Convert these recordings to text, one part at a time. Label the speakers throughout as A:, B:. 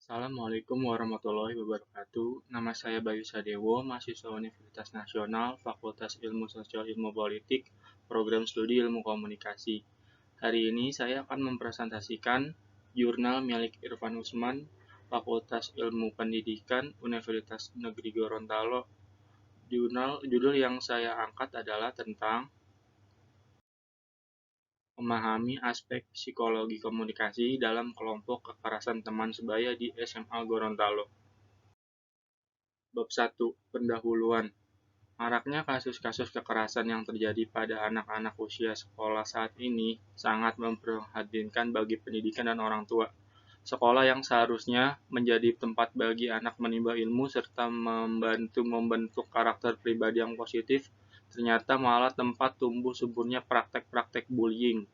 A: Assalamualaikum warahmatullahi wabarakatuh. Nama saya Bayu Sadewo, mahasiswa Universitas Nasional, Fakultas Ilmu Sosial Ilmu Politik, Program Studi Ilmu Komunikasi. Hari ini saya akan mempresentasikan jurnal milik Irfan Usman, Fakultas Ilmu Pendidikan, Universitas Negeri Gorontalo. Judul yang saya angkat adalah tentang memahami aspek psikologi komunikasi dalam kelompok kekerasan teman sebaya di SMA Gorontalo. Bab 1. Pendahuluan. Maraknya kasus-kasus kekerasan yang terjadi pada anak-anak usia sekolah saat ini sangat memprihatinkan bagi pendidikan dan orang tua. Sekolah yang seharusnya menjadi tempat bagi anak menimba ilmu serta membantu membentuk karakter pribadi yang positif, ternyata malah tempat tumbuh suburnya praktek-praktek bullying,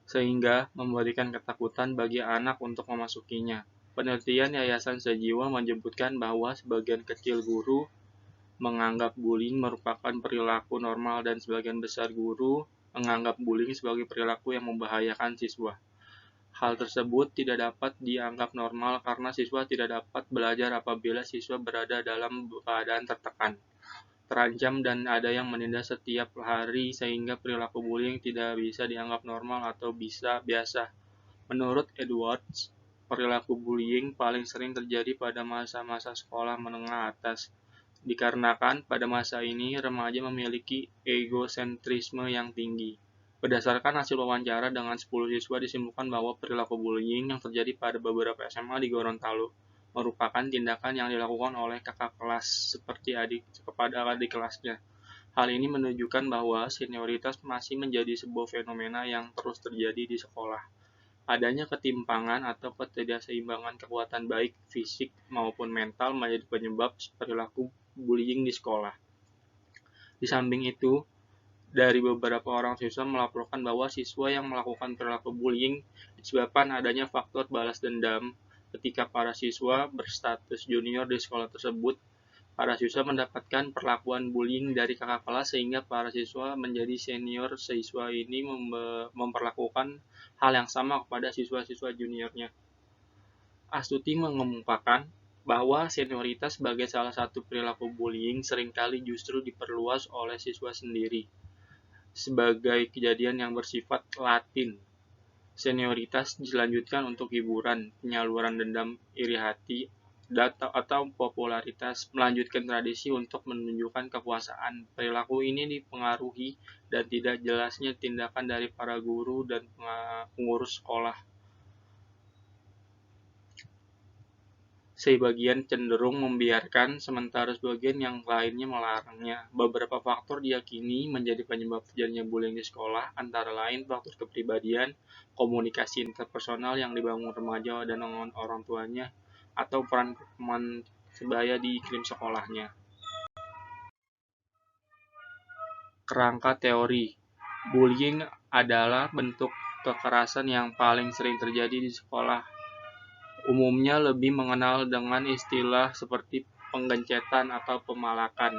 A: sehingga memberikan ketakutan bagi anak untuk memasukinya. Penelitian Yayasan Sejiwa menyebutkan bahwa sebagian kecil guru menganggap bullying merupakan perilaku normal dan sebagian besar guru menganggap bullying sebagai perilaku yang membahayakan siswa. Hal tersebut tidak dapat dianggap normal karena siswa tidak dapat belajar apabila siswa berada dalam keadaan tertekan, terancam, dan ada yang menindas setiap hari sehingga perilaku bullying tidak bisa dianggap normal atau bisa biasa. Menurut Edwards, perilaku bullying paling sering terjadi pada masa-masa sekolah menengah atas, dikarenakan pada masa ini remaja memiliki egosentrisme yang tinggi. Berdasarkan hasil wawancara dengan 10 siswa disimpulkan bahwa perilaku bullying yang terjadi pada beberapa SMA di Gorontalo merupakan tindakan yang dilakukan oleh kakak kelas kepada adik kelasnya. Hal ini menunjukkan bahwa senioritas masih menjadi sebuah fenomena yang terus terjadi di sekolah. Adanya ketimpangan atau ketidakseimbangan kekuatan baik fisik maupun mental menjadi penyebab perilaku bullying di sekolah. Di samping itu, dari beberapa orang siswa melaporkan bahwa siswa yang melakukan perilaku bullying disebabkan adanya faktor balas dendam. Ketika para siswa berstatus junior di sekolah tersebut, para siswa mendapatkan perlakuan bullying dari kakak kelas sehingga para siswa menjadi senior siswa ini memperlakukan hal yang sama kepada siswa-siswa juniornya. Astuti mengemukakan bahwa senioritas sebagai salah satu perilaku bullying seringkali justru diperluas oleh siswa sendiri. Sebagai kejadian yang bersifat latin, senioritas dilanjutkan untuk hiburan, penyaluran dendam, iri hati, atau popularitas, melanjutkan tradisi untuk menunjukkan kekuasaan. Perilaku ini dipengaruhi dan tidak jelasnya tindakan dari para guru dan pengurus sekolah. Sebagian cenderung membiarkan, sementara sebagian yang lainnya melarangnya. Beberapa faktor diyakini menjadi penyebab terjadinya bullying di sekolah, antara lain faktor kepribadian, komunikasi interpersonal yang dibangun remaja dan dengan orang tuanya, atau peran teman sebaya di iklim sekolahnya. Kerangka teori. Bullying adalah bentuk kekerasan yang paling sering terjadi di sekolah. Umumnya lebih mengenal dengan istilah seperti penggencetan atau pemalakan,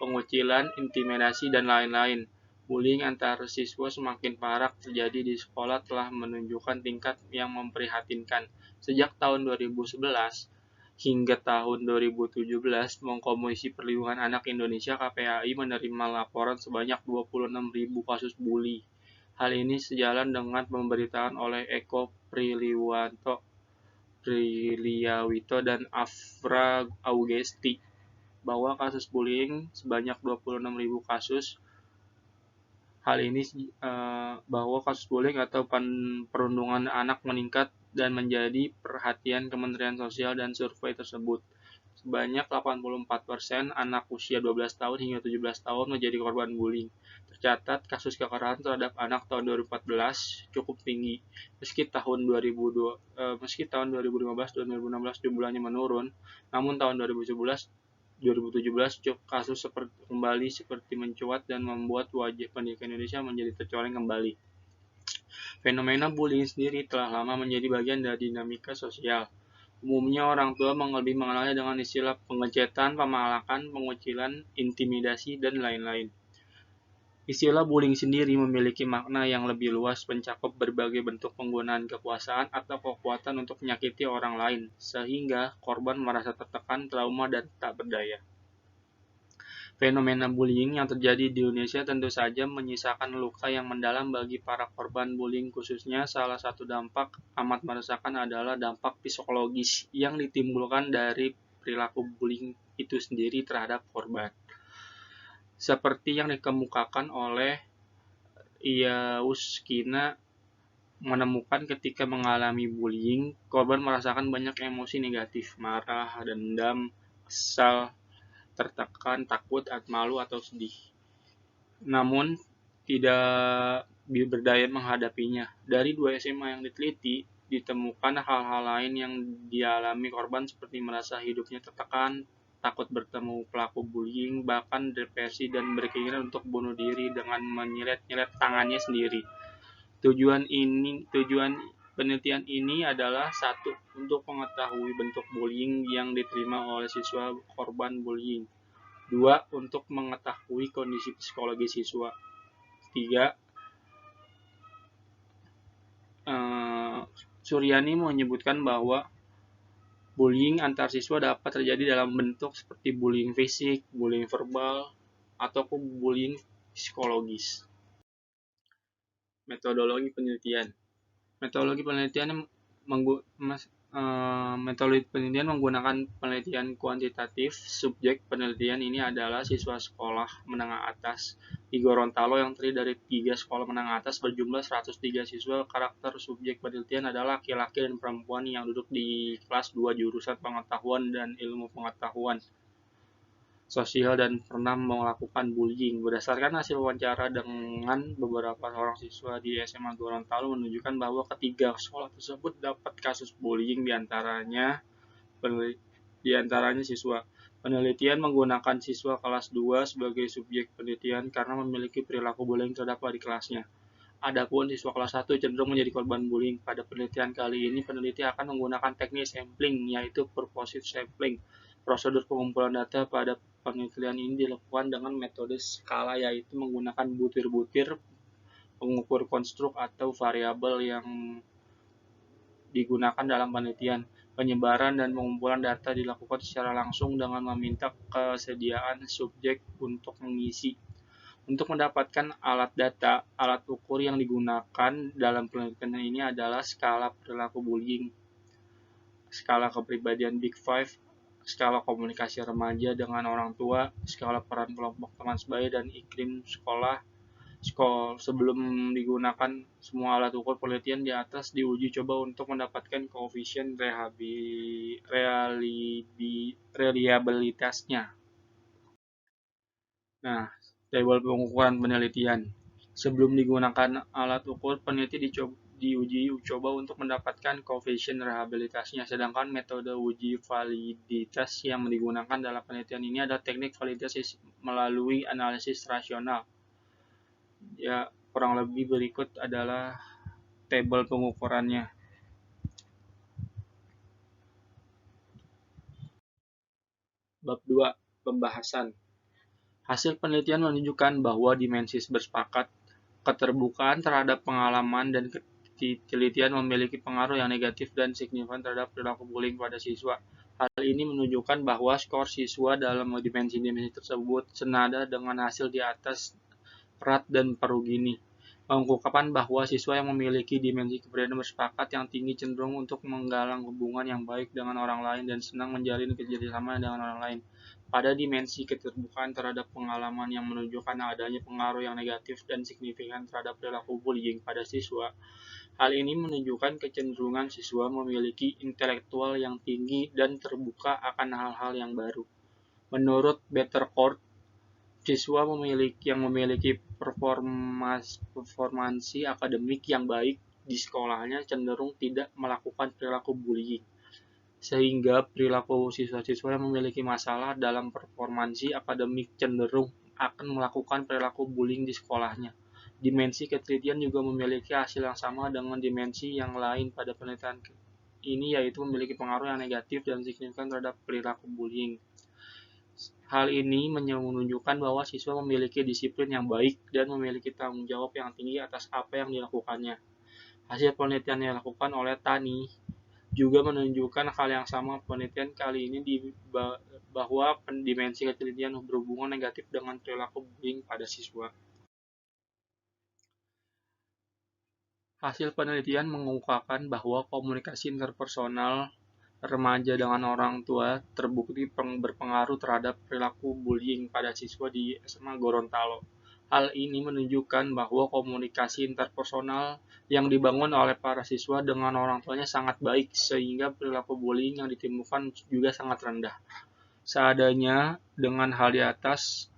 A: pengucilan, intimidasi, dan lain-lain. Bullying antar siswa semakin marak terjadi di sekolah telah menunjukkan tingkat yang memprihatinkan. Sejak tahun 2011 hingga tahun 2017, Komisi Perlindungan Anak Indonesia (KPAI) menerima laporan sebanyak 26.000 kasus bully. Hal ini sejalan dengan pemberitaan oleh Eko Priliawito dan Afra Augesti bahwa kasus bullying sebanyak 26.000 kasus. Hal ini bahwa kasus bullying atau perundungan anak meningkat dan menjadi perhatian Kementerian Sosial dan survei tersebut. Sebanyak 84% anak usia 12 tahun hingga 17 tahun menjadi korban bullying. Tercatat kasus kekerasan terhadap anak tahun 2014 cukup tinggi. Meski tahun 2015 dan 2016 jumlahnya menurun, namun tahun 2017 kasus kembali seperti mencuat dan membuat wajah pendidikan Indonesia menjadi tercoreng kembali. Fenomena bullying sendiri telah lama menjadi bagian dari dinamika sosial. Umumnya orang tua lebih mengenalnya dengan istilah penggencetan, pemalakan, pengucilan, intimidasi, dan lain-lain. Istilah bullying sendiri memiliki makna yang lebih luas, mencakup berbagai bentuk penggunaan kekuasaan atau kekuatan untuk menyakiti orang lain, sehingga korban merasa tertekan, trauma, dan tak berdaya. Fenomena bullying yang terjadi di Indonesia tentu saja menyisakan luka yang mendalam bagi para korban bullying, khususnya salah satu dampak amat meresahkan adalah dampak psikologis yang ditimbulkan dari perilaku bullying itu sendiri terhadap korban. Seperti yang dikemukakan oleh Iauskina, menemukan ketika mengalami bullying, korban merasakan banyak emosi negatif, marah, dendam, kesal, tertekan, takut, malu, atau sedih. Namun, tidak berdaya menghadapinya. Dari 2 SMA yang diteliti, ditemukan hal-hal lain yang dialami korban seperti merasa hidupnya tertekan, takut bertemu pelaku bullying, bahkan depresi dan berkeinginan untuk bunuh diri dengan menyilet-nyilet tangannya sendiri. Tujuan penelitian ini adalah satu, untuk mengetahui bentuk bullying yang diterima oleh siswa korban bullying. 2. Untuk mengetahui kondisi psikologi siswa. 3. Suryani menyebutkan bahwa bullying antar siswa dapat terjadi dalam bentuk seperti bullying fisik, bullying verbal, ataupun bullying psikologis. Metodologi penelitian. Metodologi penelitian menggunakan penelitian kuantitatif. Subjek penelitian ini adalah siswa sekolah menengah atas di Gorontalo yang terdiri dari 3 sekolah menengah atas berjumlah 103 siswa. Karakter subjek penelitian adalah laki-laki dan perempuan yang duduk di kelas 2 jurusan pengetahuan dan ilmu pengetahuan sosial dan pernah melakukan bullying. Berdasarkan hasil wawancara dengan beberapa orang siswa di SMA Gorontalo menunjukkan bahwa ketiga sekolah tersebut dapat kasus bullying di antaranya siswa. Penelitian menggunakan siswa kelas 2 sebagai subjek penelitian karena memiliki perilaku bullying terhadap adik kelasnya. Adapun siswa kelas 1 cenderung menjadi korban bullying. Pada penelitian kali ini, peneliti akan menggunakan teknik sampling, yaitu purposive sampling. Prosedur pengumpulan data pada penelitian ini dilakukan dengan metode skala, yaitu menggunakan butir-butir pengukur konstruk atau variabel yang digunakan dalam penelitian. Penyebaran dan pengumpulan data dilakukan secara langsung dengan meminta kesediaan subjek untuk mengisi. Untuk mendapatkan alat data, alat ukur yang digunakan dalam penelitian ini adalah skala perilaku bullying, skala kepribadian Big Five, skala komunikasi remaja dengan orang tua, skala peran kelompok teman sebaya, dan iklim sekolah. Sebelum digunakan semua alat ukur penelitian di atas diuji coba untuk mendapatkan koefisien reliabilitasnya. Nah, tabel pengukuran penelitian. Sebelum digunakan alat ukur, peneliti diuji coba untuk mendapatkan koefisien reliabilitasnya, sedangkan metode uji validitas yang digunakan dalam penelitian ini adalah teknik validasi melalui analisis rasional. Ya, kurang lebih berikut adalah tabel pengukurannya. Bab 2. Pembahasan. Hasil penelitian menunjukkan bahwa dimensi bersepakat, keterbukaan terhadap pengalaman dan penelitian memiliki pengaruh yang negatif dan signifikan terhadap perilaku bullying pada siswa. Hal ini menunjukkan bahwa skor siswa dalam dimensi-dimensi tersebut senada dengan hasil di atas. Pratt dan Perugini mengungkapkan bahwa siswa yang memiliki dimensi kepribadian bersepakat yang tinggi cenderung untuk menggalang hubungan yang baik dengan orang lain dan senang menjalin kerjasama dengan orang lain. Pada dimensi keterbukaan terhadap pengalaman yang menunjukkan adanya pengaruh yang negatif dan signifikan terhadap perilaku bullying pada siswa. Hal ini menunjukkan kecenderungan siswa memiliki intelektual yang tinggi dan terbuka akan hal-hal yang baru. Menurut Bettercourt, siswa yang memiliki performansi akademik yang baik di sekolahnya cenderung tidak melakukan perilaku bullying, sehingga perilaku siswa-siswa yang memiliki masalah dalam performansi akademik cenderung akan melakukan perilaku bullying di sekolahnya. Dimensi ketelitian juga memiliki hasil yang sama dengan dimensi yang lain pada penelitian ini, yaitu memiliki pengaruh yang negatif dan signifikan terhadap perilaku bullying. Hal ini menunjukkan bahwa siswa memiliki disiplin yang baik dan memiliki tanggung jawab yang tinggi atas apa yang dilakukannya. Hasil penelitian yang dilakukan oleh Tani juga menunjukkan hal yang sama. Penelitian kali ini bahwa dimensi ketelitian berhubungan negatif dengan perilaku bullying pada siswa. Hasil penelitian mengemukakan bahwa komunikasi interpersonal remaja dengan orang tua terbukti berpengaruh terhadap perilaku bullying pada siswa di SMA Gorontalo. Hal ini menunjukkan bahwa komunikasi interpersonal yang dibangun oleh para siswa dengan orang tuanya sangat baik, sehingga perilaku bullying yang ditemukan juga sangat rendah. Seadanya dengan hal di atas,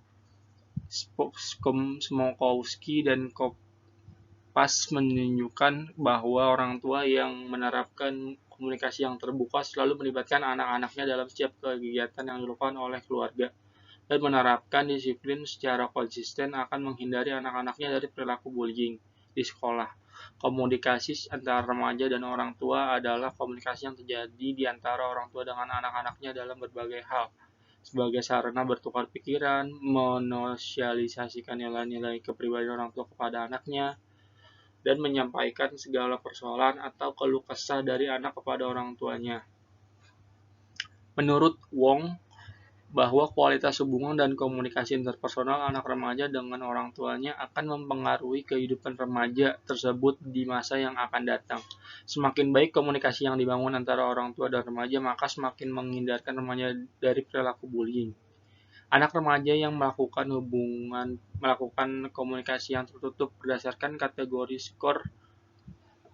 A: Smokowski dan Kopas menunjukkan bahwa orang tua yang menerapkan komunikasi yang terbuka selalu melibatkan anak-anaknya dalam setiap kegiatan yang dilakukan oleh keluarga dan menerapkan disiplin secara konsisten akan menghindari anak-anaknya dari perilaku bullying di sekolah. Komunikasi antara remaja dan orang tua adalah komunikasi yang terjadi di antara orang tua dengan anak-anaknya dalam berbagai hal, sebagai sarana bertukar pikiran, menosialisasikan nilai-nilai kepribadian orang tua kepada anaknya, dan menyampaikan segala persoalan atau keluh kesah dari anak kepada orang tuanya. Menurut Wong, bahwa kualitas hubungan dan komunikasi interpersonal anak remaja dengan orang tuanya akan mempengaruhi kehidupan remaja tersebut di masa yang akan datang. Semakin baik komunikasi yang dibangun antara orang tua dan remaja, maka semakin menghindarkan remaja dari perilaku bullying. Anak remaja yang melakukan komunikasi yang tertutup berdasarkan kategori skor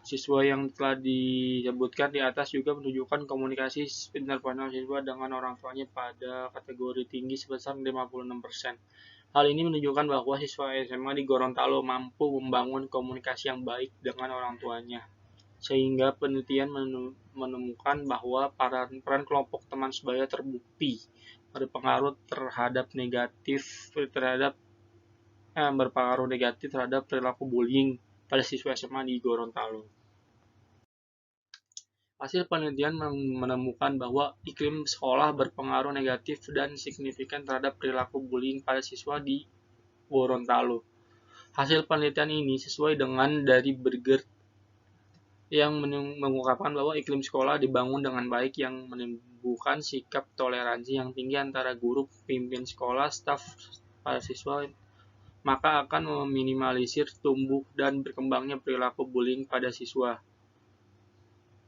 A: siswa yang telah disebutkan di atas juga menunjukkan komunikasi interpersonal siswa dengan orang tuanya pada kategori tinggi sebesar 56%. Hal ini menunjukkan bahwa siswa SMA di Gorontalo mampu membangun komunikasi yang baik dengan orang tuanya, sehingga penelitian menemukan bahwa peran kelompok teman sebaya terbukti berpengaruh negatif terhadap perilaku bullying pada siswa SMA di Gorontalo. Hasil penelitian menemukan bahwa iklim sekolah berpengaruh negatif dan signifikan terhadap perilaku bullying pada siswa di Gorontalo. Hasil penelitian ini sesuai dengan dari Berger yang mengungkapkan bahwa iklim sekolah dibangun dengan baik yang menimbulkan sikap toleransi yang tinggi antara guru, pemimpin sekolah, staf, para siswa, maka akan meminimalisir tumbuh dan berkembangnya perilaku bullying pada siswa.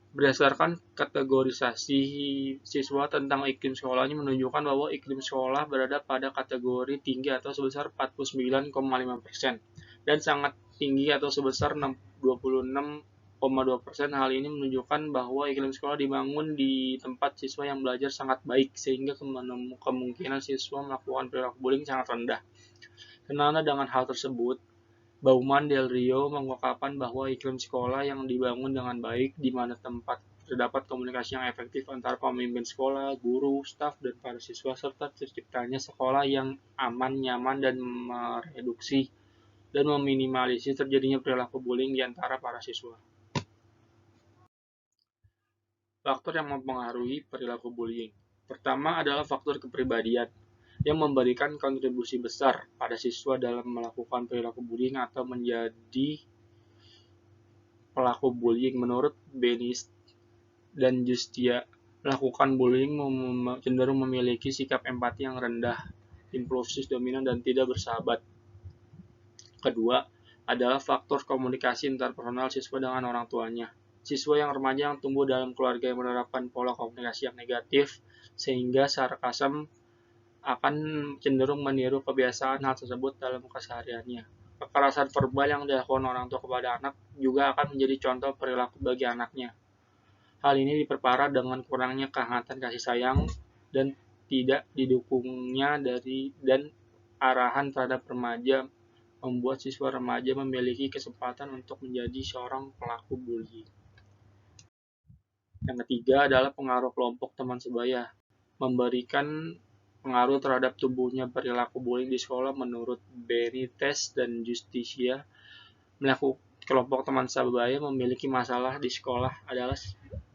A: Berdasarkan kategorisasi siswa tentang iklim sekolahnya menunjukkan bahwa iklim sekolah berada pada kategori tinggi atau sebesar 49,5% dan sangat tinggi atau sebesar 26,2%. Hal ini menunjukkan bahwa iklim sekolah dibangun di tempat siswa yang belajar sangat baik, sehingga kemungkinan siswa melakukan perilaku bullying sangat rendah. Senada dengan hal tersebut, Bauman Del Rio mengungkapkan bahwa iklim sekolah yang dibangun dengan baik, di mana tempat terdapat komunikasi yang efektif antara pemimpin sekolah, guru, staf, dan para siswa, serta terciptanya sekolah yang aman, nyaman, dan mereduksi dan meminimalisir terjadinya perilaku bullying di antara para siswa. Faktor yang mempengaruhi perilaku bullying. Pertama adalah faktor kepribadian, yang memberikan kontribusi besar pada siswa dalam melakukan perilaku bullying atau menjadi pelaku bullying. Menurut Benis dan Justia, melakukan bullying cenderung memiliki sikap empati yang rendah, impulsif, dominan, dan tidak bersahabat. Kedua adalah faktor komunikasi interpersonal siswa dengan orang tuanya. Siswa yang remaja yang tumbuh dalam keluarga yang menerapkan pola komunikasi yang negatif, sehingga sarkasm akan cenderung meniru kebiasaan hal tersebut dalam kesehariannya. Kekerasan verbal yang dilakukan orang tua kepada anak juga akan menjadi contoh perilaku bagi anaknya. Hal ini diperparah dengan kurangnya kehangatan kasih sayang dan tidak didukungnya dan arahan terhadap remaja membuat siswa remaja memiliki kesempatan untuk menjadi seorang pelaku bullying. Yang ketiga adalah pengaruh kelompok teman sebaya, memberikan pengaruh terhadap tumbuhnya perilaku bullying di sekolah. Menurut Benitez dan Justicia, kelompok teman sebaya memiliki masalah di sekolah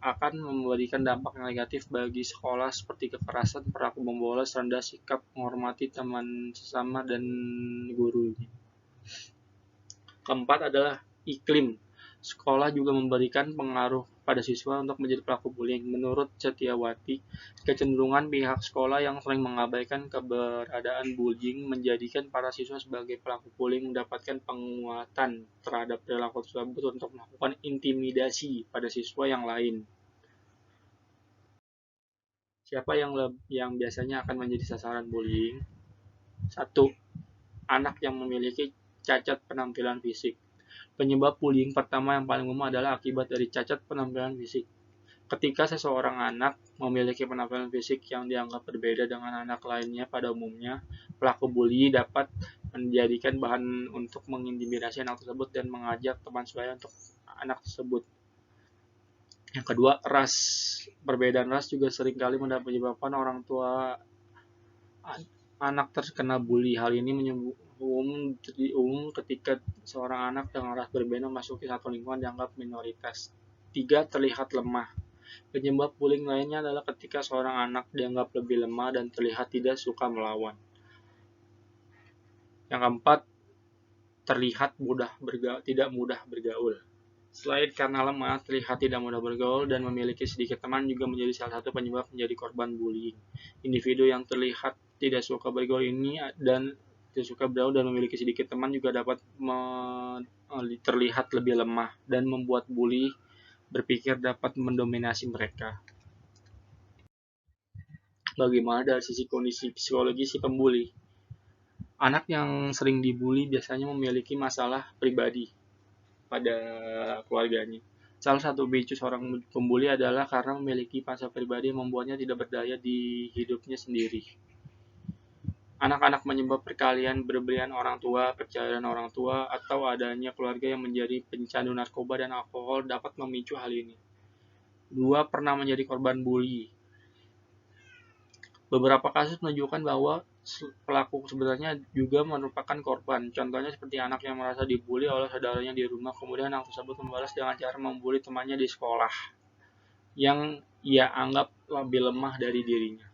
A: akan memberikan dampak negatif bagi sekolah seperti kekerasan, perilaku membolos, rendah sikap menghormati teman sesama dan guru. Keempat adalah iklim. Sekolah juga memberikan pengaruh pada siswa untuk menjadi pelaku bullying. Menurut Setiawati, kecenderungan pihak sekolah yang sering mengabaikan keberadaan bullying menjadikan para siswa sebagai pelaku bullying mendapatkan penguatan terhadap perilaku tersebut untuk melakukan intimidasi pada siswa yang lain. Siapa yang biasanya akan menjadi sasaran bullying? 1. Anak yang memiliki cacat penampilan fisik. Penyebab bullying pertama yang paling umum adalah akibat dari cacat penampilan fisik. Ketika seseorang anak memiliki penampilan fisik yang dianggap berbeda dengan anak lainnya pada umumnya, pelaku bully dapat menjadikan bahan untuk mengintimidasi anak tersebut dan mengajak teman sebaya untuk anak tersebut. Yang kedua, ras. Perbedaan ras juga seringkali menyebabkan orang tua anak terkena bully. Hal ini umum ketika seorang anak dengan ras berbeda memasuki satu lingkungan dianggap minoritas. 3. Terlihat lemah. Penyebab bullying lainnya adalah ketika seorang anak dianggap lebih lemah dan terlihat tidak suka melawan. Yang keempat, terlihat tidak mudah bergaul. Selain karena lemah, terlihat tidak mudah bergaul dan memiliki sedikit teman juga menjadi salah satu penyebab menjadi korban bullying. Individu yang terlihat tidak suka bergaul ini dan tidak suka bergaul dan memiliki sedikit teman juga dapat terlihat lebih lemah dan membuat bully berpikir dapat mendominasi mereka. Bagaimana dari sisi kondisi psikologi si pembuli? Anak yang sering dibully biasanya memiliki masalah pribadi pada keluarganya. Salah satu picu seorang pembuli adalah karena memiliki masalah pribadi yang membuatnya tidak berdaya di hidupnya sendiri. Anak-anak menyebab perkalian berlebihan orang tua, perceraian orang tua, atau adanya keluarga yang menjadi pencandu narkoba dan alkohol dapat memicu hal ini. 2. Pernah menjadi korban bully. Beberapa kasus menunjukkan bahwa pelaku sebenarnya juga merupakan korban. Contohnya seperti anak yang merasa dibully oleh saudaranya di rumah, kemudian anak tersebut membalas dengan cara membuli temannya di sekolah yang ia anggap lebih lemah dari dirinya.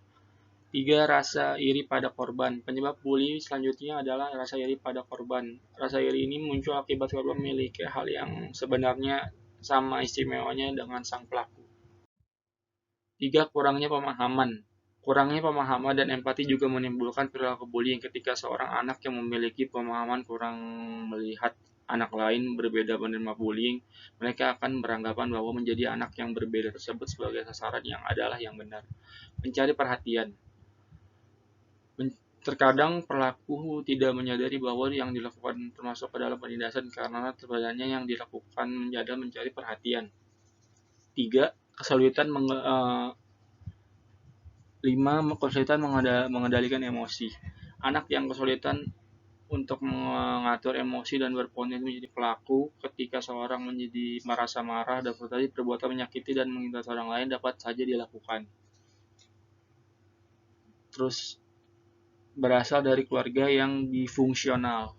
A: 3. Rasa iri pada korban. Penyebab bully selanjutnya adalah rasa iri pada korban. Rasa iri ini muncul akibat korban memiliki hal yang sebenarnya sama istimewanya dengan sang pelaku. 3. Kurangnya pemahaman. Kurangnya pemahaman dan empati juga menimbulkan perilaku bullying ketika seorang anak yang memiliki pemahaman kurang melihat anak lain berbeda menerima bullying, mereka akan beranggapan bahwa menjadi anak yang berbeda tersebut sebagai sasaran yang adalah yang benar. Mencari perhatian. Terkadang pelaku tidak menyadari bahwa yang dilakukan termasuk ke dalam penindasan karena terbadannya yang dilakukan mencari perhatian. 3. Kesulitan 5. Kesulitan mengendalikan emosi. Anak yang kesulitan untuk mengatur emosi dan berpotensi menjadi pelaku ketika seorang merasa marah dan terjadi perbuatan menyakiti dan menghina orang lain dapat saja dilakukan. Terus berasal dari keluarga yang disfungsional.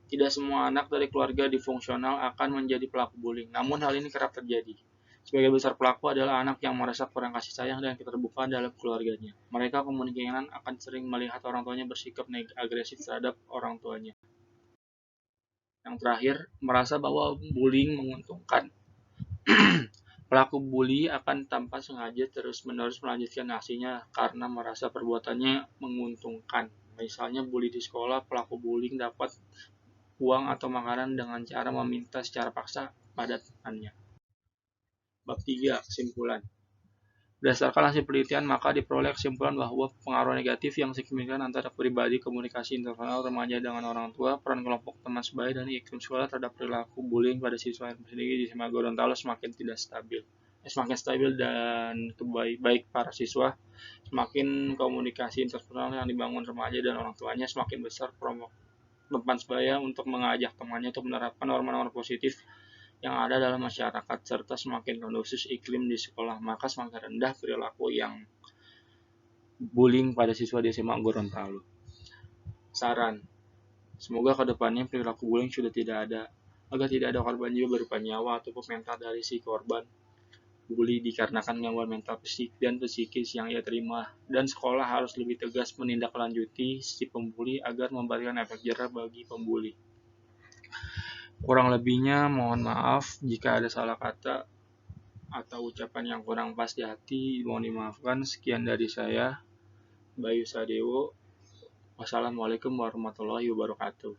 A: Tidak semua anak dari keluarga disfungsional akan menjadi pelaku bullying, namun hal ini kerap terjadi. Sebagian besar pelaku adalah anak yang merasa kurang kasih sayang dan keterbukaan dalam keluarganya. Mereka kemungkinan akan sering melihat orang tuanya bersikap agresif terhadap orang tuanya. Yang terakhir, merasa bahwa bullying menguntungkan. Pelaku bully akan tanpa sengaja terus-menerus melanjutkan aksinya karena merasa perbuatannya menguntungkan. Misalnya bully di sekolah, pelaku bullying dapat uang atau makanan dengan cara meminta secara paksa pada temannya. Bab 3. Kesimpulan. Berdasarkan hasil penelitian, maka diperoleh kesimpulan bahwa pengaruh negatif yang signifikan antara pribadi, komunikasi internal remaja dengan orang tua, peran kelompok teman sebaya, dan iklim sekolah terhadap perilaku bullying pada siswa sendiri di SMA Gorontalo semakin stabil dan baik para siswa, semakin komunikasi interpersonal yang dibangun remaja dan orang tuanya, semakin besar teman sebaya untuk mengajak temannya untuk menerapkan norma-norma positif yang ada dalam masyarakat, serta semakin kondusif iklim di sekolah, maka semakin rendah perilaku yang bullying pada siswa di SMA Gorontalo. Saran, semoga kedepannya perilaku bullying sudah tidak ada agar tidak ada korban jiwa berupa nyawa ataupun mental dari si korban bully dikarenakan gangguan mental fisik dan psikis yang ia terima, dan sekolah harus lebih tegas menindaklanjuti si pembuli agar memberikan efek jerah bagi pembuli. Kurang lebihnya mohon maaf jika ada salah kata atau ucapan yang kurang pas di hati, mohon dimaafkan. Sekian dari saya, Bayu Sadewo. Wassalamualaikum warahmatullahi wabarakatuh.